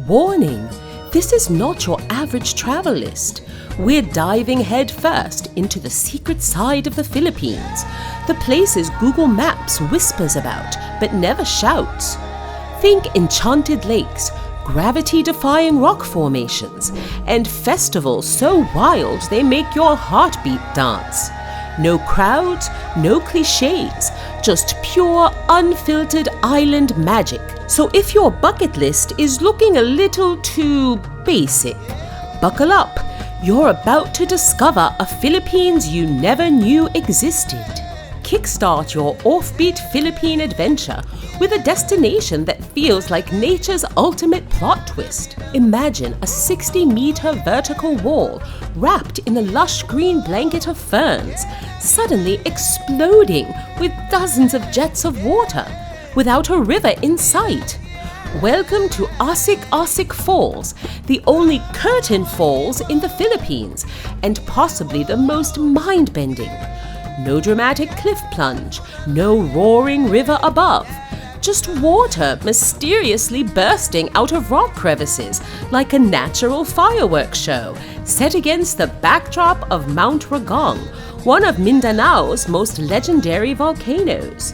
Warning! This is not your average travel list. We're diving headfirst into the secret side of the Philippines, the places Google Maps whispers about but never shouts. Think enchanted lakes, gravity-defying rock formations, and festivals so wild they make your heartbeat dance. No crowds, no clichés, just pure, unfiltered island magic. So if your bucket list is looking a little too basic, buckle up. You're about to discover a Philippines you never knew existed. Kickstart your offbeat Philippine adventure with a destination that feels like nature's ultimate plot twist. Imagine a 60-meter vertical wall wrapped in a lush green blanket of ferns, suddenly exploding with dozens of jets of water, without a river in sight. Welcome to Asik-Asik Falls, the only curtain falls in the Philippines, and possibly the most mind-bending. No dramatic cliff plunge, no roaring river above, just water mysteriously bursting out of rock crevices like a natural fireworks show set against the backdrop of Mount Ragong, one of Mindanao's most legendary volcanoes.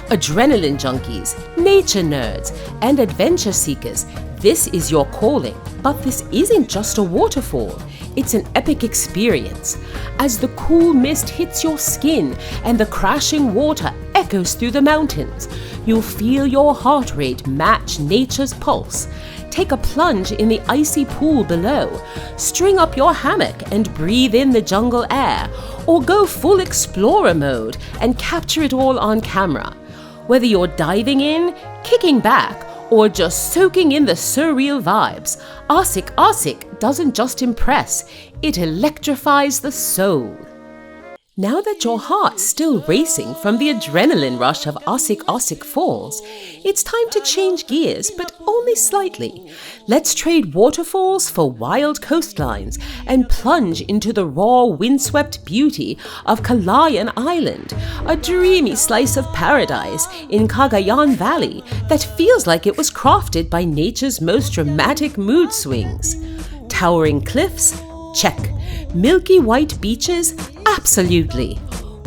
Adrenaline junkies, nature nerds, and adventure seekers, this is your calling. But this isn't just a waterfall, it's an epic experience. As the cool mist hits your skin and the crashing water echoes through the mountains, you'll feel your heart rate match nature's pulse. Take a plunge in the icy pool below, string up your hammock and breathe in the jungle air, or go full explorer mode and capture it all on camera. Whether you're diving in, kicking back, or just soaking in the surreal vibes, Asik-Asik doesn't just impress, it electrifies the soul. Now that your heart's still racing from the adrenaline rush of Asik-Asik Falls, it's time to change gears, but only slightly. Let's trade waterfalls for wild coastlines and plunge into the raw, windswept beauty of Calayan Island, a dreamy slice of paradise in Cagayan Valley that feels like it was crafted by nature's most dramatic mood swings. Towering cliffs? Check. Milky white beaches? Absolutely.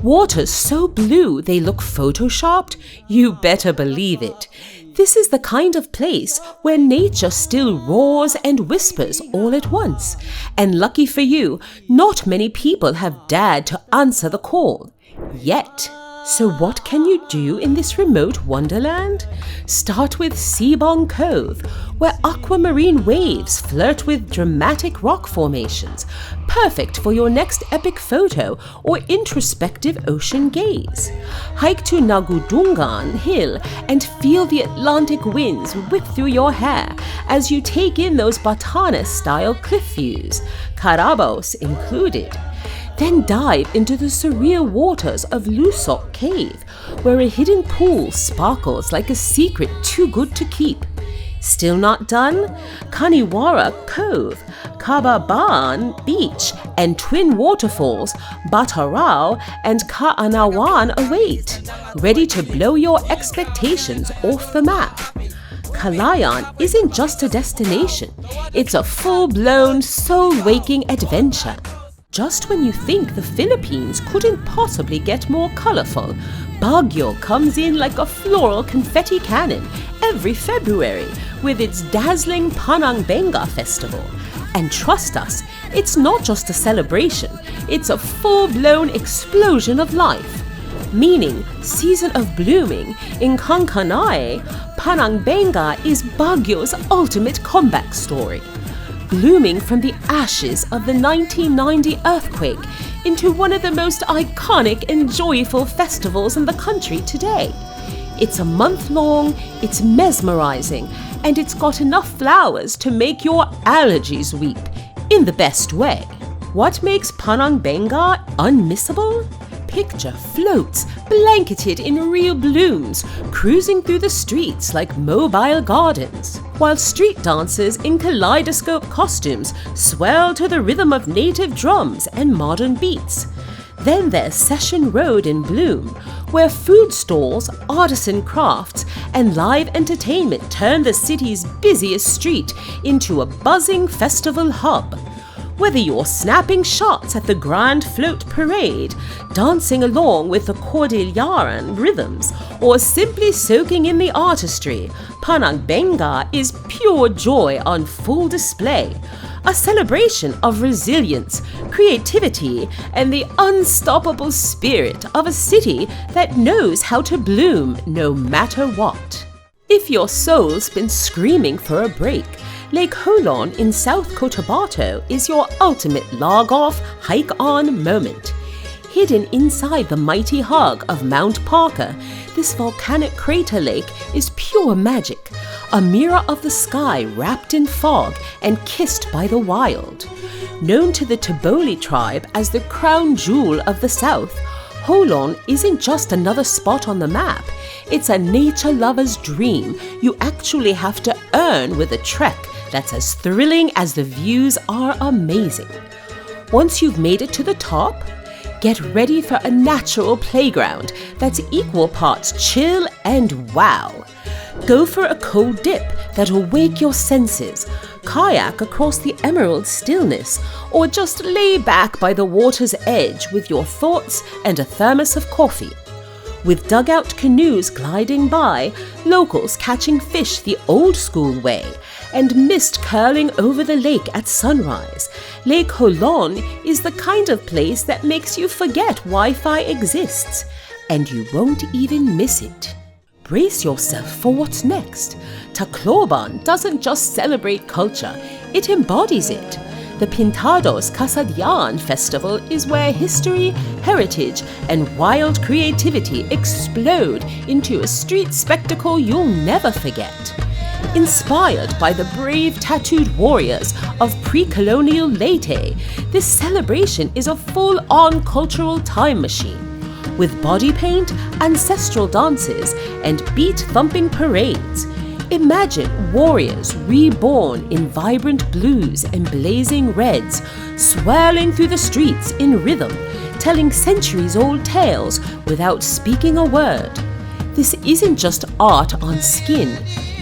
Waters so blue they look photoshopped? You better believe it. This is the kind of place where nature still roars and whispers all at once. And lucky for you, not many people have dared to answer the call. Yet. So what can you do in this remote wonderland? Start with Sibong Cove, where aquamarine waves flirt with dramatic rock formations, perfect for your next epic photo or introspective ocean gaze. Hike to Nagudungan Hill and feel the Atlantic winds whip through your hair as you take in those Batanes-style cliff views, Carabos included. Then dive into the surreal waters of Lusok Cave, where a hidden pool sparkles like a secret too good to keep. Still not done? Kaniwara Cove, Cababaan Beach, and twin waterfalls, Batarao and Kaanawan await, ready to blow your expectations off the map. Calayan isn't just a destination, it's a full-blown, soul-waking adventure. Just when you think the Philippines couldn't possibly get more colorful, Baguio comes in like a floral confetti cannon every February with its dazzling Panagbenga Festival. And trust us, it's not just a celebration, it's a full-blown explosion of life. Meaning, season of blooming, in Kankanae, Panagbenga is Baguio's ultimate comeback story. Blooming from the ashes of the 1990 earthquake into one of the most iconic and joyful festivals in the country today. It's a month long, it's mesmerizing, and it's got enough flowers to make your allergies weep, in the best way. What makes Panagbenga unmissable? Picture floats, blanketed in real blooms, cruising through the streets like mobile gardens, while street dancers in kaleidoscope costumes swell to the rhythm of native drums and modern beats. Then there's Session Road in Bloom, where food stalls, artisan crafts, and live entertainment turn the city's busiest street into a buzzing festival hub. Whether you're snapping shots at the Grand Float Parade, dancing along with the Cordilleran rhythms, or simply soaking in the artistry, Panagbenga is pure joy on full display. A celebration of resilience, creativity, and the unstoppable spirit of a city that knows how to bloom no matter what. If your soul's been screaming for a break, Lake Holon in South Cotabato is your ultimate log-off, hike-on moment. Hidden inside the mighty hug of Mount Parker, this volcanic crater lake is pure magic, a mirror of the sky wrapped in fog and kissed by the wild. Known to the Taboli tribe as the crown jewel of the south, Holon isn't just another spot on the map. It's a nature lover's dream you actually have to earn with a trek that's as thrilling as the views are amazing. Once you've made it to the top, get ready for a natural playground that's equal parts chill and wow. Go for a cold dip that'll wake your senses, kayak across the emerald stillness, or just lay back by the water's edge with your thoughts and a thermos of coffee. With dugout canoes gliding by, locals catching fish the old-school way, and mist curling over the lake at sunrise, Lake Holon is the kind of place that makes you forget Wi-Fi exists, and you won't even miss it. Brace yourself for what's next. Tacloban doesn't just celebrate culture, it embodies it. The Pintados-Kasadayan Festival is where history, heritage, and wild creativity explode into a street spectacle you'll never forget. Inspired by the brave tattooed warriors of pre-colonial Leyte, this celebration is a full-on cultural time machine. With body paint, ancestral dances, and beat-thumping parades. Imagine warriors reborn in vibrant blues and blazing reds, swirling through the streets in rhythm, telling centuries-old tales without speaking a word. This isn't just art on skin,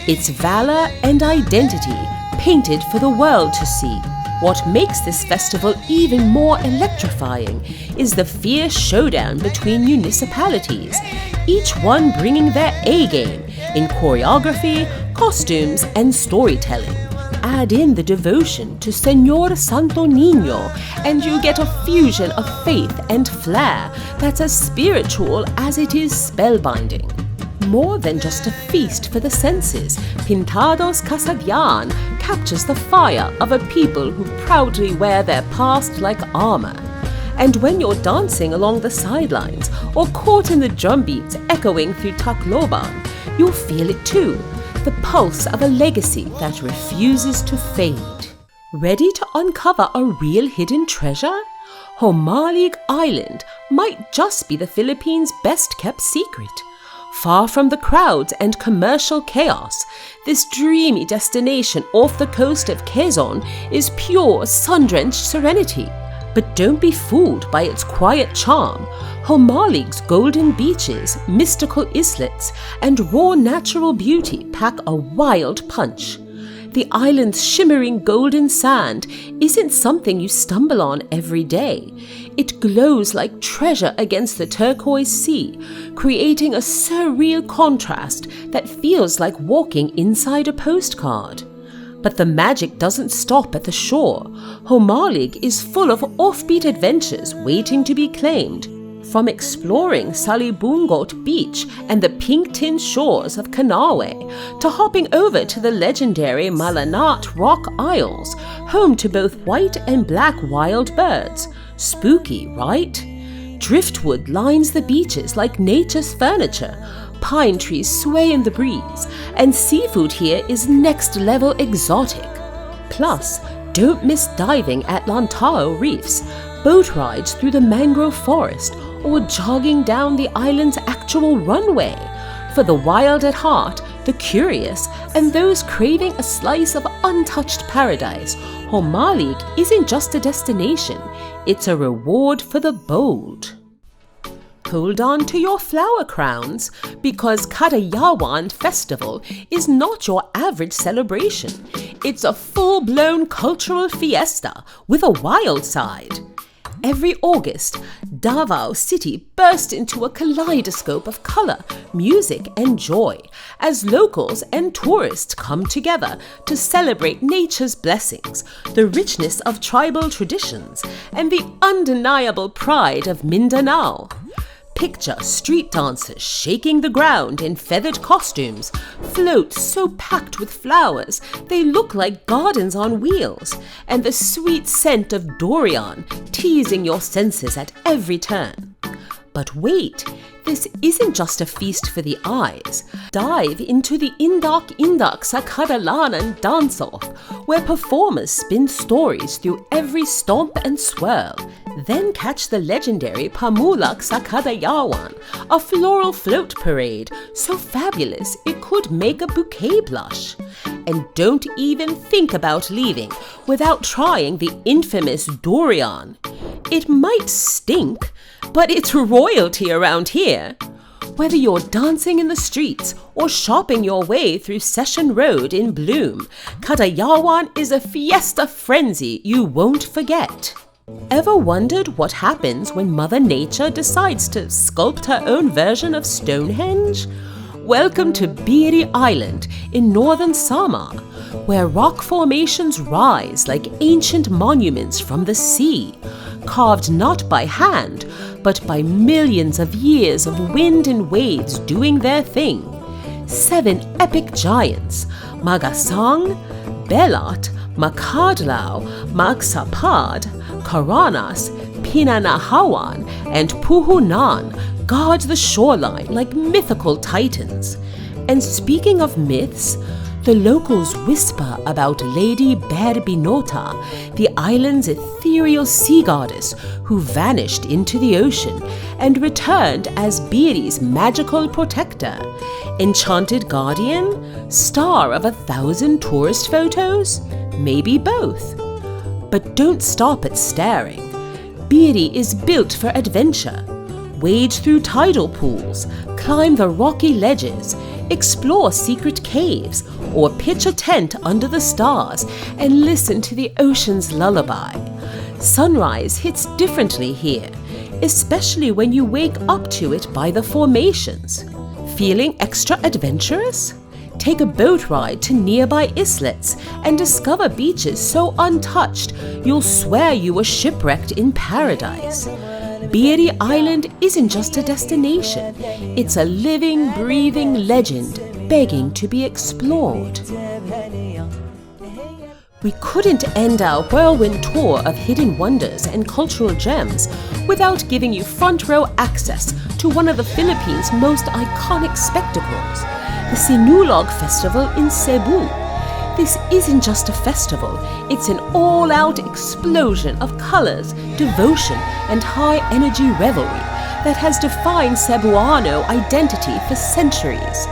it's valor and identity painted for the world to see. What makes this festival even more electrifying is the fierce showdown between municipalities, each one bringing their A-game in choreography, costumes, and storytelling. Add in the devotion to Señor Santo Niño, and you get a fusion of faith and flair that's as spiritual as it is spellbinding. More than just a feast for the senses, Pintados-Kasadayan captures the fire of a people who proudly wear their past like armor. And when you're dancing along the sidelines or caught in the drumbeats echoing through Tacloban, you'll feel it too, the pulse of a legacy that refuses to fade. Ready to uncover a real hidden treasure? Homalig Island might just be the Philippines' best-kept secret. Far from the crowds and commercial chaos, this dreamy destination off the coast of Quezon is pure sun-drenched serenity. But don't be fooled by its quiet charm. Homalig's golden beaches, mystical islets, and raw natural beauty pack a wild punch. The island's shimmering golden sand isn't something you stumble on every day. It glows like treasure against the turquoise sea, creating a surreal contrast that feels like walking inside a postcard. But the magic doesn't stop at the shore. Homalig is full of offbeat adventures waiting to be claimed. From exploring Salibungot Beach and the pink-tint shores of Kanawe, to hopping over to the legendary Malanat Rock Isles, home to both white and black wild birds. Spooky, right? Driftwood lines the beaches like nature's furniture. Pine trees sway in the breeze, and seafood here is next-level exotic. Plus, don't miss diving at Lantau reefs, boat rides through the mangrove forest, or jogging down the island's actual runway. For the wild at heart, the curious, and those craving a slice of untouched paradise, Homalig isn't just a destination, it's a reward for the bold. Hold on to your flower crowns, because Kadayawan Festival is not your average celebration. It's a full-blown cultural fiesta with a wild side. Every August, Davao City bursts into a kaleidoscope of color, music, and joy as locals and tourists come together to celebrate nature's blessings, the richness of tribal traditions, and the undeniable pride of Mindanao. Picture street dancers shaking the ground in feathered costumes, floats so packed with flowers they look like gardens on wheels, and the sweet scent of durian teasing your senses at every turn. But wait, this isn't just a feast for the eyes. Dive into the Indak sa Kadalanan dance-off, where performers spin stories through every stomp and swirl. Then catch the legendary Pamulak sa Kadayawan, a floral float parade so fabulous it could make a bouquet blush. And don't even think about leaving without trying the infamous durian. It might stink, but it's royalty around here. Whether you're dancing in the streets or shopping your way through Session Road in bloom, Kadayawan is a fiesta frenzy you won't forget. Ever wondered what happens when Mother Nature decides to sculpt her own version of Stonehenge? Welcome to Biri Island in northern Samar, where rock formations rise like ancient monuments from the sea, carved not by hand, but by millions of years of wind and waves doing their thing. 7 epic giants, Magasang, Belat, Makadlaw, Magsapad, Karanas, Pinanahawan, and Puhunan guard the shoreline like mythical titans. And speaking of myths, the locals whisper about Lady Berbinota, the island's ethereal sea goddess who vanished into the ocean and returned as Biri's magical protector. Enchanted guardian? Star of 1,000 tourist photos? Maybe both. But don't stop at staring. Biri is built for adventure. Wade through tidal pools, climb the rocky ledges, explore secret caves, or pitch a tent under the stars and listen to the ocean's lullaby. Sunrise hits differently here, especially when you wake up to it by the formations. Feeling extra adventurous? Take a boat ride to nearby islets and discover beaches so untouched you'll swear you were shipwrecked in paradise. Biri Island isn't just a destination, it's a living, breathing legend begging to be explored. We couldn't end our whirlwind tour of hidden wonders and cultural gems without giving you front row access to one of the Philippines' most iconic spectacles, the Sinulog Festival in Cebu. This isn't just a festival, it's an all-out explosion of colors, devotion, and high-energy revelry that has defined Cebuano identity for centuries.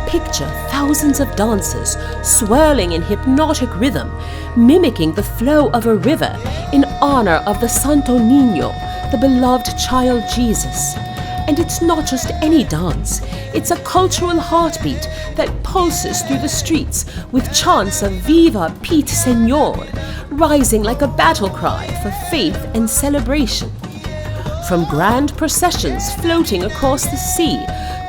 Picture thousands of dancers swirling in hypnotic rhythm, mimicking the flow of a river in honor of the Santo Niño, the beloved child Jesus. And it's not just any dance, it's a cultural heartbeat that pulses through the streets with chants of Viva Pete Señor, rising like a battle cry for faith and celebration. From grand processions floating across the sea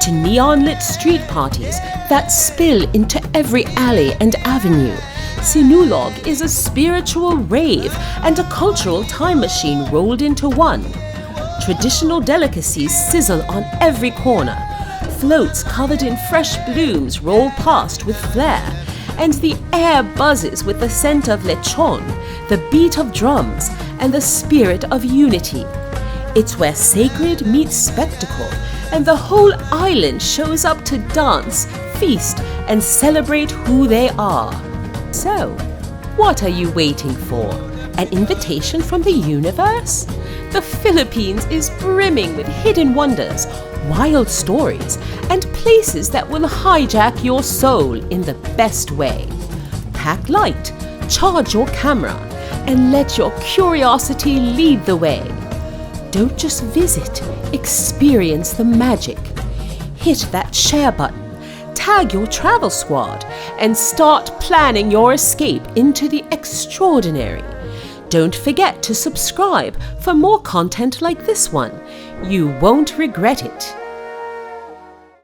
to neon-lit street parties that spill into every alley and avenue, Sinulog is a spiritual rave and a cultural time machine rolled into one. Traditional delicacies sizzle on every corner, floats covered in fresh blooms roll past with flair, and the air buzzes with the scent of lechon, the beat of drums, and the spirit of unity. It's where sacred meets spectacle, and the whole island shows up to dance, feast, and celebrate who they are. So, what are you waiting for? An invitation from the universe? The Philippines is brimming with hidden wonders, wild stories, and places that will hijack your soul in the best way. Pack light, charge your camera, and let your curiosity lead the way. Don't just visit, experience the magic. Hit that share button, tag your travel squad, and start planning your escape into the extraordinary. Don't forget to subscribe for more content like this one. You won't regret it.